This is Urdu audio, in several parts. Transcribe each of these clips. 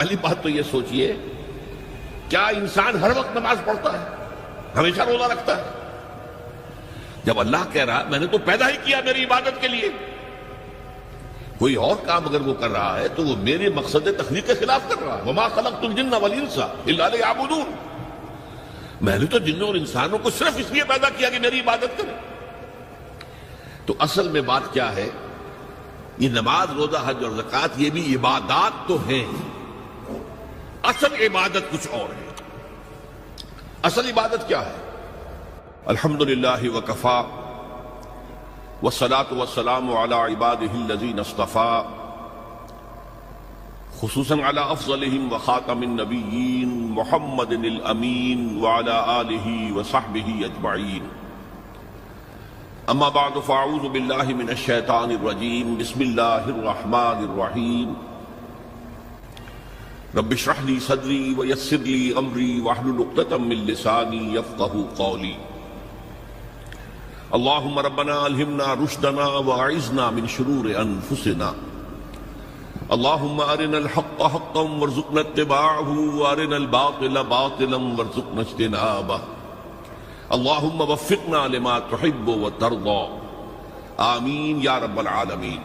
پہلی بات تو یہ سوچئے، کیا انسان ہر وقت نماز پڑھتا ہے؟ ہمیشہ روزہ رکھتا ہے؟ جب اللہ کہہ رہا میں نے تو پیدا ہی کیا میری عبادت کے لیے، کوئی اور کام اگر وہ کر رہا ہے تو وہ میرے مقصد تخلیق کے خلاف کر رہا ہے۔ وَمَا خَلَقْتُ الْجِنَّ وَالْإِنسَ إِلَّا لِيَعْبُدُونِ، میں نے تو جنوں اور انسانوں کو صرف اس لیے پیدا کیا کہ میری عبادت کریں۔ تو اصل میں بات کیا ہے؟ یہ نماز، روزہ، حج اور زکوٰۃ یہ بھی عبادات تو ہیں، اصل عبادت کچھ اور ہے۔ اصل عبادت کیا ہے؟ الحمدللہ وکفا والصلاة والسلام علی عبادہ الذین اصطفیٰ، خصوصاً علی افضلہم وخاتم النبیین محمد الامین وعلی آلہ وصحبہ اجمعین۔ اما بعد فاعوذ باللہ من الشیطان الرجیم، بسم اللہ الرحمن الرحیم۔ رب اشرح لی صدری ویسر لی امری واحلل عقدۃ من لسانی یفقہوا قولی۔ اللہم ربنا الہمنا رشدنا واعذنا من شرور انفسنا۔ اللہم ارنا الحق حقا وارزقنا اتباعہ وارنا الباطل باطلا وارزقنا اجتنابہ۔ اللہم وفقنا لما تحب وترضى، آمین یا رب العالمین۔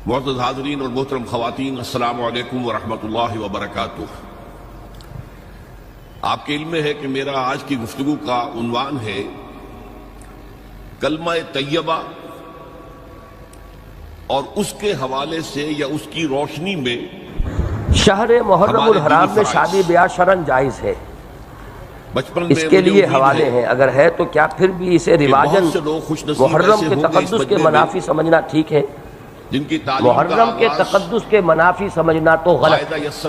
معزز حاضرین اور محترم خواتین، السلام علیکم ورحمۃ اللہ وبرکاتہ۔ آپ کے علم میں ہے کہ میرا آج کی گفتگو کا عنوان ہے کلمہ طیبہ، اور اس کے حوالے سے یا اس کی روشنی میں شہر محرم الحرام میں شادی بیاہ شرعاً جائز ہے، بچپن اس کے لیے حوالے ہیں، اگر ہے تو کیا پھر بھی اسے رواجاً محرم کے تقدس کے منافی سمجھنا ٹھیک ہے؟ جن کی محرم کے تقدس کے منافی سمجھنا تو غلط ہے، اس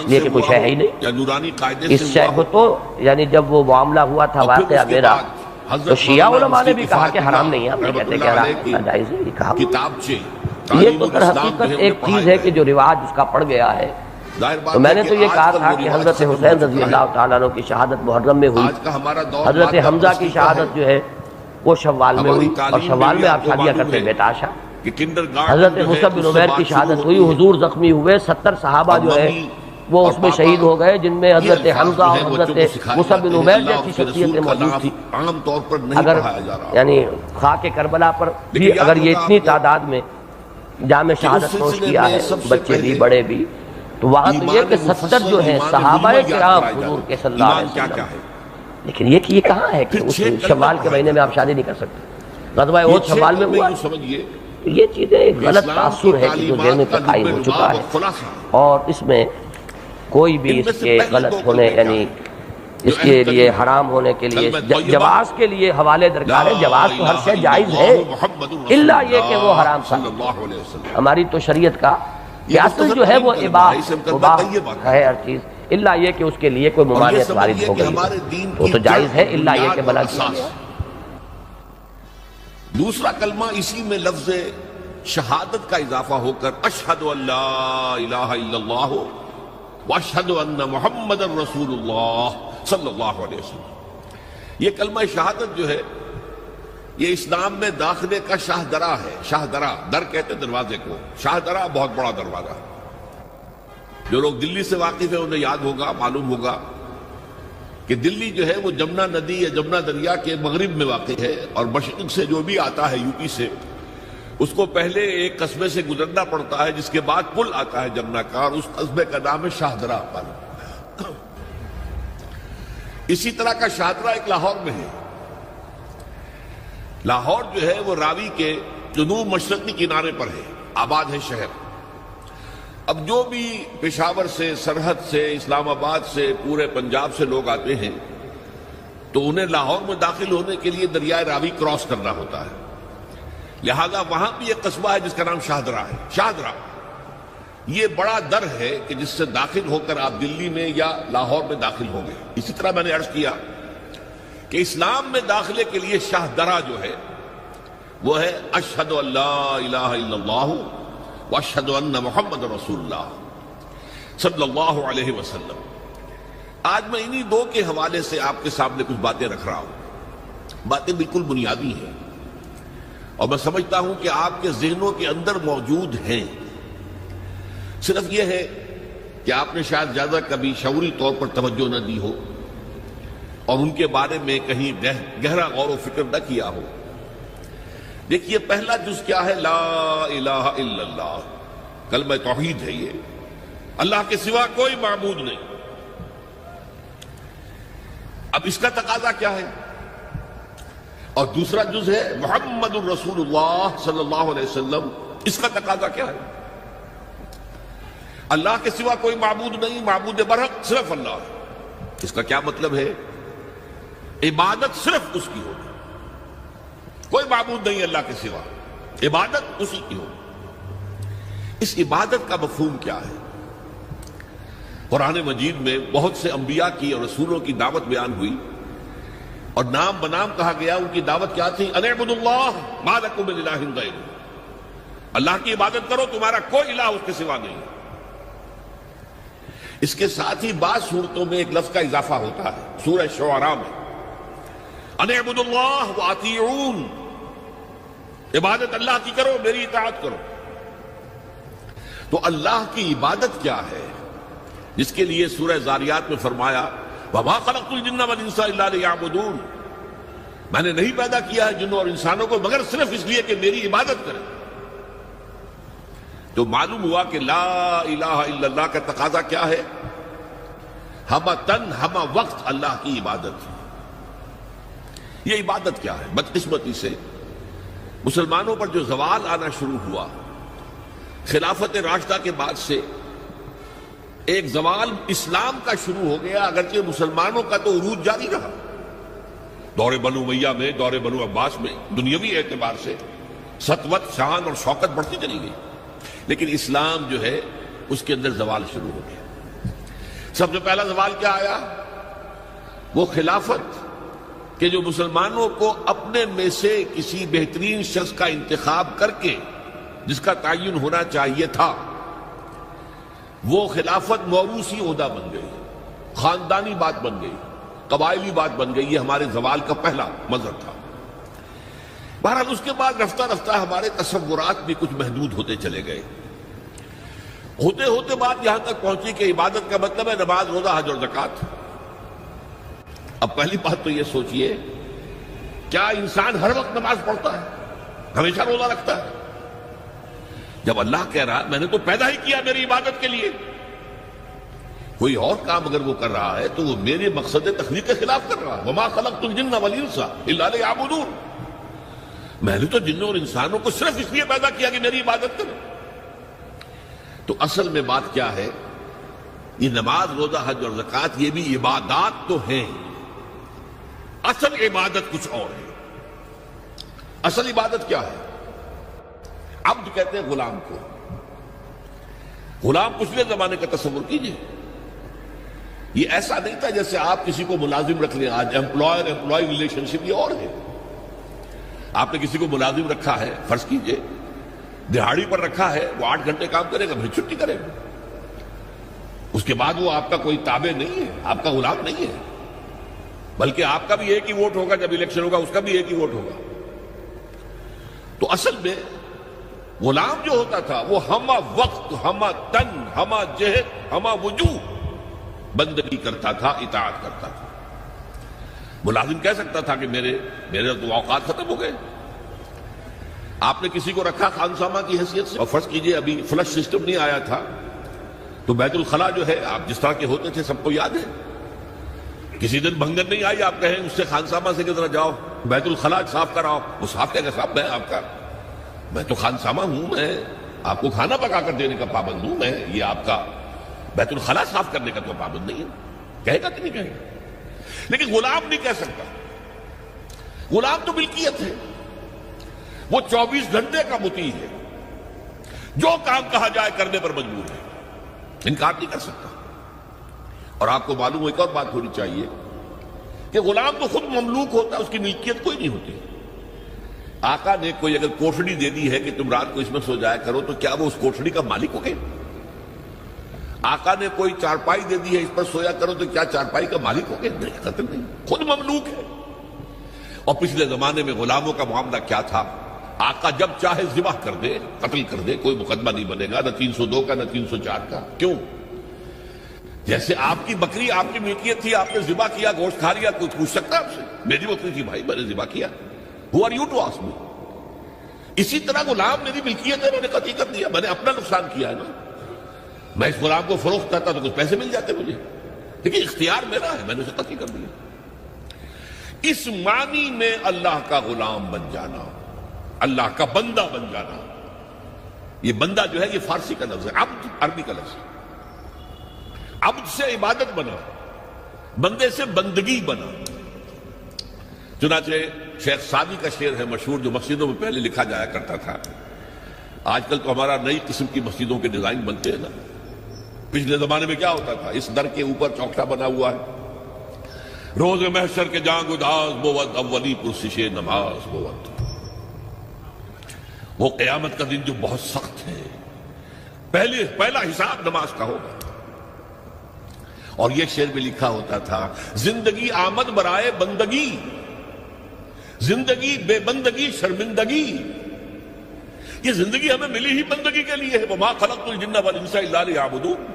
لیے کہ کچھ ہے ہی نہیں۔ اس شے کو تو یعنی جب وہ معاملہ ہوا تھا واقعہ میرا، تو شیعہ علماء نے بھی کہا کہ حرام نہیں ہے، ہم کہتے کہ حرام جائز ہے، یہ کہا۔ یہ تو در حقیقت ایک چیز ہے کہ جو رواج اس کا پڑ گیا ہے۔ تو میں نے تو یہ کہا تھا کہ حضرت حسین رضی اللہ تعالیٰ عنہ کی شہادت محرم میں ہوئی، حضرت حمزہ کی شہادت جو ہے وہ شوال میں ہوئی، اور شوال میں آپ شادیاں کرتے بے تاشا۔ حضرت مصعب بن عمیر کی شہادت ہوئی، حضور زخمی ہوئے، 70 صحابہ جو ہے وہ اس میں شہید ہو گئے، جن میں حضرت حمزہ اور حضرت مصعب بن عمیر جیسی شخصیتیں موجود تھی۔ اگر یعنی خاک کربلا پر بھی اگر یہ اتنی تعداد میں جام شہادت نوش کیا ہے، بچے بھی بڑے بھی، تو وہاں تو یہ کہ 70 جو ہیں صحابہ کرام حضور کے صلی اللہ علیہ وسلم، لیکن یہ کہ یہ کہاں ہے کہ اس شوال کے مہینے میں آپ شادی نہیں کر سکتے؟ غزوہ احد شوال میں ہوا۔ یہ چیزیں ایک غلط تاثر ہے کہ جو ذہن میں قائم ہو چکا ہے، اور اس میں کوئی بھی اس کے غلط ہونے یعنی اس کے لیے حرام ہونے کے لیے جواز کے لیے حوالے درکار ہے۔ جواز تو ہر شے جائز ہے، الا یہ کہ وہ حرام تھا۔ ہماری تو شریعت کا کہ اصل جو ہے وہ مباح ہے ہر چیز، الا یہ کہ اس کے لیے کوئی ممانعت وارد ہو گئی وہ تو جائز ہے، الا یہ کہ بلا کیا گیا۔ دوسرا کلمہ اسی میں لفظ شہادت کا اضافہ ہو کر اشہد ان لا الہ الا اللہ واشہد ان محمد رسول اللہ صلی اللہ علیہ وسلم۔ یہ کلمہ شہادت جو ہے یہ اسلام میں داخلے کا شاہ درا ہے۔ شاہ درا، در کہتے ہیں دروازے کو، شاہ درا بہت بڑا دروازہ ہے۔ جو لوگ دلی سے واقف ہیں انہیں یاد ہوگا، معلوم ہوگا کہ دلی جو ہے وہ جمنا ندی یا جمنا دریا کے مغرب میں واقع ہے، اور مشرق سے جو بھی آتا ہے یو پی سے، اس کو پہلے ایک قصبے سے گزرنا پڑتا ہے، جس کے بعد پل آتا ہے جمنا کا، اور اس قصبے کا نام ہے شاہدرہ پل۔ اسی طرح کا شاہدرہ ایک لاہور میں ہے۔ لاہور جو ہے وہ راوی کے جنوب مشرقی کنارے پر ہے، آباد ہے شہر۔ اب جو بھی پشاور سے، سرحد سے، اسلام آباد سے، پورے پنجاب سے لوگ آتے ہیں تو انہیں لاہور میں داخل ہونے کے لیے دریائے راوی کراس کرنا ہوتا ہے، لہذا وہاں بھی ایک قصبہ ہے جس کا نام شاہدرہ ہے۔ شاہدرہ یہ بڑا در ہے کہ جس سے داخل ہو کر آپ دلی میں یا لاہور میں داخل ہوں گے۔ اسی طرح میں نے عرض کیا کہ اسلام میں داخلے کے لیے شاہدرہ جو ہے وہ ہے اشہد ان لا الہ الا اللہ واشہد ان محمد رسول اللہ صلی اللہ علیہ وسلم۔ آج میں انہی دو کے حوالے سے آپ کے سامنے کچھ باتیں رکھ رہا ہوں۔ باتیں بالکل بنیادی ہیں، اور میں سمجھتا ہوں کہ آپ کے ذہنوں کے اندر موجود ہیں، صرف یہ ہے کہ آپ نے شاید زیادہ کبھی شعوری طور پر توجہ نہ دی ہو اور ان کے بارے میں کہیں گہرا غور و فکر نہ کیا ہو. دیکھیے پہلا جز کیا ہے؟ لا الہ الا اللہ، کلمہ توحید ہے. یہ اللہ کے سوا کوئی معبود نہیں. اب اس کا تقاضا کیا ہے؟ اور دوسرا جز ہے محمد الرسول اللہ صلی اللہ علیہ وسلم. اس کا تقاضا کیا ہے؟ اللہ کے سوا کوئی معبود نہیں، معبود برحق صرف اللہ. اس کا کیا مطلب ہے؟ عبادت صرف اس کی ہوگی، کوئی معبود نہیں اللہ کے سوا، عبادت اسی کی ہوگی. اس عبادت کا مفہوم کیا ہے؟ قرآن مجید میں بہت سے انبیاء کی اور رسولوں کی دعوت بیان ہوئی اور نام بنام کہا گیا. ان کی دعوت کیا تھی؟ ان اعبدوا اللہ ما لکم من الہ غیرہ، اللہ کی عبادت کرو، تمہارا کوئی الہ اس کے سوا نہیں. اس کے ساتھ ہی بعض صورتوں میں ایک لفظ کا اضافہ ہوتا ہے. سورہ شعراء میں ان اعبدوا اللہ واطیعون، عبادت اللہ کی کرو، میری اطاعت کرو. تو اللہ کی عبادت کیا ہے جس کے لیے سورہ زاریات میں فرمایا وَمَا خَلَقْتُ الْجِنَّ وَالْإِنسَ إِلَّا لِيَعْبُدُونَ، میں نے نہیں پیدا کیا ہے جنوں اور انسانوں کو مگر صرف اس لیے کہ میری عبادت کریں. تو معلوم ہوا کہ لا الہ الا اللہ کا تقاضا کیا ہے؟ ہمہ تن ہمہ وقت اللہ کی عبادت. یہ عبادت کیا ہے؟ بدقسمتی سے مسلمانوں پر جو زوال آنا شروع ہوا خلافت راشدہ کے بعد سے، ایک زوال اسلام کا شروع ہو گیا، اگرچہ مسلمانوں کا تو عروج جاری رہا. دور بنو امیہ میں، دور بنو عباس میں دنیاوی اعتبار سے سطوت، شان اور شوکت بڑھتی چلی گئی، لیکن اسلام جو ہے اس کے اندر زوال شروع ہو گیا. سب سے پہلا زوال کیا آیا؟ وہ خلافت کہ جو مسلمانوں کو اپنے میں سے کسی بہترین شخص کا انتخاب کر کے جس کا تعین ہونا چاہیے تھا، وہ خلافت موروثی عہدہ بن گئی، خاندانی بات بن گئی، قبائلی بات بن گئی. یہ ہمارے زوال کا پہلا منظر تھا. بہرحال اس کے بعد رفتہ رفتہ ہمارے تصورات بھی کچھ محدود ہوتے چلے گئے. ہوتے ہوتے بات یہاں تک پہنچی کہ عبادت کا مطلب ہے نماز، روزہ، حج اور زکوٰۃ. اب پہلی بات تو یہ سوچئے، کیا انسان ہر وقت نماز پڑھتا ہے، ہمیشہ روزہ رکھتا ہے؟ جب اللہ کہہ رہا میں نے تو پیدا ہی کیا میری عبادت کے لیے، کوئی اور کام اگر وہ کر رہا ہے تو وہ میرے مقصد تخلیق کے خلاف کر رہا ہے. وَمَا خَلَقْتُ الْجِنَّ وَالْإِنسَ إِلَّا لِيَعْبُدُونَ، میں نے تو جنوں اور انسانوں کو صرف اس لیے پیدا کیا کہ میری عبادت کریں. تو اصل میں بات کیا ہے؟ یہ نماز، روزہ، حج اور زکوٰۃ یہ بھی عبادات تو ہیں، اصل عبادت کچھ اور ہے. اصل عبادت کیا ہے؟ عبد کہتے ہیں غلام کو. غلام پچھلے زمانے کا تصور کیجئے، یہ ایسا نہیں تھا جیسے آپ کسی کو ملازم رکھ لیں. آج امپلائر امپلائی ریلیشن شپ یہ اور ہے. آپ نے کسی کو ملازم رکھا ہے، فرض کیجئے دہاڑی پر رکھا ہے، وہ 8 گھنٹے کام کرے گا پھر چھٹی کرے گا. اس کے بعد وہ آپ کا کوئی تابع نہیں ہے، آپ کا غلام نہیں ہے، بلکہ آپ کا بھی ایک ہی ووٹ ہوگا. جب الیکشن ہوگا اس کا بھی ایک ہی ووٹ ہوگا. تو اصل میں غلام جو ہوتا تھا وہ ہمہ وقت، ہمہ تن، ہمہ جہد، ہمہ وجوہ بندگی کرتا تھا، اطاعت کرتا تھا. ملازم کہہ سکتا تھا کہ میرے تو اوقات ختم ہو گئے. آپ نے کسی کو رکھا خانسامہ کی حیثیت سے، اور فرض کیجئے ابھی فلش سسٹم نہیں آیا تھا تو بیت الخلاء جو ہے، آپ جس طرح کے ہوتے تھے سب کو یاد ہے. کسی دن بھنگن نہیں آئی، آپ کہیں اس سے خانسامہ سے کہ ذرا جاؤ بیت الخلاء صاف کراؤ، وہ صاف کہے گا صاحب میں تو خانسامہ ہوں، میں آپ کو کھانا پکا کر دینے کا پابند ہوں، میں یہ آپ کا بیت الخلاء صاف کرنے کا تو پابند نہیں ہے. کہے گا کہ نہیں کہے گا؟ لیکن غلام نہیں کہہ سکتا. غلام تو ملکیت ہے، وہ 24 گھنٹے کا مطیع ہے، جو کام کہا جائے کرنے پر مجبور ہے، انکار نہیں کر سکتا. اور آپ کو معلوم ہو ایک اور بات ہونی چاہیے کہ غلام تو خود مملوک ہوتا ہے، اس کی ملکیت کوئی نہیں ہوتی. آقا نے کوئی اگر کوٹھڑی دے دی ہے کہ تم رات کو اس میں سو جایا کرو تو کیا وہ اس کوٹھڑی کا مالک ہو گئے؟ آقا نے کوئی چارپائی دے دی ہے اس پر سویا کرو تو کیا چارپائی کا مالک ہو گئے؟ نہیں، قطعاً نہیں، خود مملوک ہے. اور پچھلے زمانے میں غلاموں کا معاملہ کیا تھا؟ آقا جب چاہے ذبح کر دے، قتل کر دے، کوئی مقدمہ نہیں بنے گا، نہ 302 کا نہ 304 کا۔ کیوں؟ جیسے آپ کی بکری آپ کی ملکیت تھی، آپ نے ذبح کیا، گوشت کھا لیا، کوئی پوچھ سکتا آپ سے؟ میری بکری تھی بھائی، میں نے ذبح کیا، Who are you to ask me؟ اسی طرح غلام میری ملکیت ہے، میں نے قتل کر دیا، میں نے اپنا نقصان کیا ہے نا۔ میں اس غلام کو فروخت کرتا تو کچھ پیسے مل جاتے مجھے، لیکن اختیار میرا ہے، میں نے اسے قتل کر دیا۔ اس معنی میں اللہ کا غلام بن جانا، اللہ کا بندہ بن جانا، یہ بندہ جو ہے یہ فارسی کا لفظ ہے، عبد عربی کا لفظ ہے۔ عبد سے عبادت بنا، بندے سے بندگی بنا۔ چنانچہ شیخ سعدی کا شعر ہے مشہور، جو مسجدوں میں پہلے لکھا جایا کرتا تھا۔ آج کل تو ہمارا نئی قسم کی مسجدوں کے ڈیزائن بنتے ہیں نا، پچھلے زمانے میں کیا ہوتا تھا؟ اس در کے اوپر چوکٹا بنا ہوا ہے، روز محشر کے جانگ اداس بود، اولی پرسش نماز بود۔ وہ قیامت کا دن جو بہت سخت ہے، پہلا حساب نماز کا ہوگا۔ اور یہ شعر میں لکھا ہوتا تھا، زندگی آمد برائے بندگی، زندگی بے بندگی شرمندگی۔ یہ زندگی ہمیں ملی ہی بندگی کے لیے ہے، وما خلقت الجن والانس الا لیعبدون۔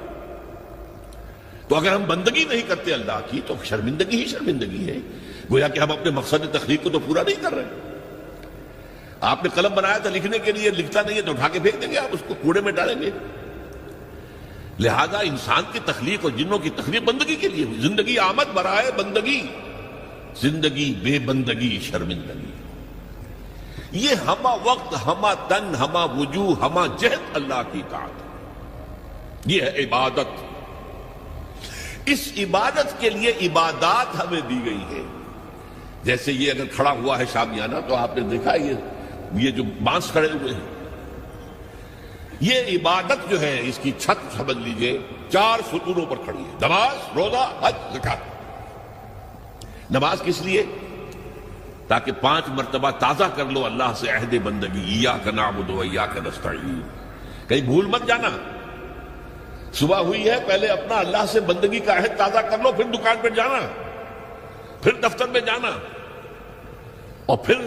تو اگر ہم بندگی نہیں کرتے اللہ کی تو شرمندگی ہی شرمندگی ہے، گویا کہ ہم اپنے مقصد تخلیق کو تو پورا نہیں کر رہے۔ آپ نے قلم بنایا تھا لکھنے کے لیے، لکھتا نہیں ہے تو اٹھا کے پھینک دیں گے، آپ اس کو کوڑے میں ڈالیں گے۔ لہذا انسان کی تخلیق اور جنوں کی تخلیق بندگی کے لیے ہوئی۔ زندگی آمد برائے بندگی، زندگی بے بندگی شرمندگی۔ یہ ہمہ وقت، ہمہ تن، ہمہ وجوہ، ہمہ جہد اللہ کی اطاعت، یہ ہے عبادت۔ اس عبادت کے لیے عبادات ہمیں دی گئی ہے۔ جیسے یہ اگر کھڑا ہوا ہے شامیانہ تو آپ نے دیکھا یہ جو بانس کھڑے ہوئے ہیں، یہ عبادت جو ہے اس کی چھت سمجھ لیجئے 4 ستونوں پر کھڑی ہے، نماز، روزہ، حج، زکات۔ نماز کس لیے؟ تاکہ 5 مرتبہ تازہ کر لو اللہ سے عہد بندگی، ایاک نعبد و ایاک نستعین۔ کہیں بھول مت جانا، صبح ہوئی ہے پہلے اپنا اللہ سے بندگی کا عہد تازہ کر لو، پھر دکان پہ جانا، پھر دفتر میں جانا، اور پھر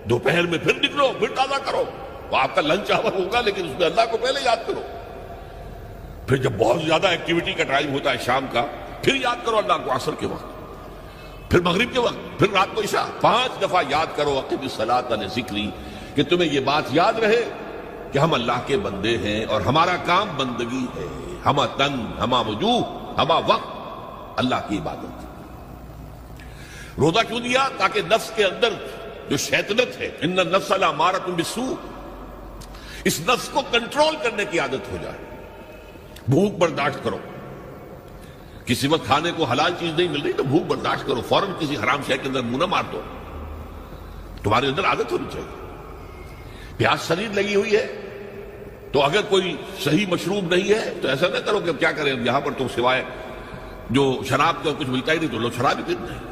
دوپہر میں پھر نکلو، پھر تازہ کرو۔ وہ آپ کا لنچ آور ہوگا لیکن اس میں اللہ کو پہلے یاد کرو۔ پھر جب بہت زیادہ ایکٹیویٹی کا ٹائم ہوتا ہے شام کا، پھر یاد کرو اللہ کو عصر کے وقت، پھر مغرب کے وقت، پھر رات کو عشاء۔ 5 دفعہ یاد کرو اقم الصلاۃ عن ذکری، کہ تمہیں یہ بات یاد رہے کہ ہم اللہ کے بندے ہیں اور ہمارا کام بندگی ہے، ہمہ تن، ہمہ وجوہ، ہمہ وقت اللہ کی عبادت۔ روزہ کیوں دیا؟ تاکہ نفس کے اندر جو شیطنت ہے، ان النفس لامارۃ بالسوء، اس نفس کو کنٹرول کرنے کی عادت ہو جائے۔ بھوک برداشت کرو، کسی وقت کھانے کو حلال چیز نہیں مل رہی تو بھوک برداشت کرو، فوراً کسی حرام شے کے اندر منہ نہ مار دو، تمہارے اندر عادت ہونی چاہیے۔ پیاس شدید لگی ہوئی ہے تو اگر کوئی صحیح مشروب نہیں ہے تو ایسا نہ کرو کہ کیا کریں یہاں پر تو سوائے جو شراب کا کچھ ملتا ہی نہیں تو لوگ شراب ہی پیتے ہیں۔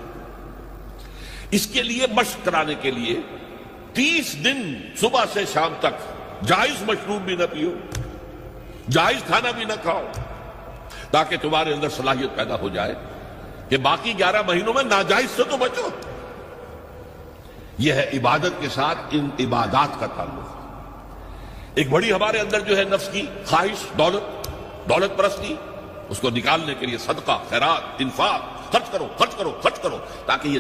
اس کے لیے مشق کرانے کے لیے 30 دن صبح سے شام تک جائز مشروب بھی نہ پیو، جائز کھانا بھی نہ کھاؤ، تاکہ تمہارے اندر صلاحیت پیدا ہو جائے کہ باقی 11 مہینوں میں ناجائز سے تو بچو۔ یہ ہے عبادت کے ساتھ ان عبادات کا تعلق۔ ایک بڑی ہمارے اندر جو ہے نفس کی خواہش، دولت پرستی، اس کو نکالنے کے لیے صدقہ، خیرات، انفاق، خرچ کرو، تاکہ یہ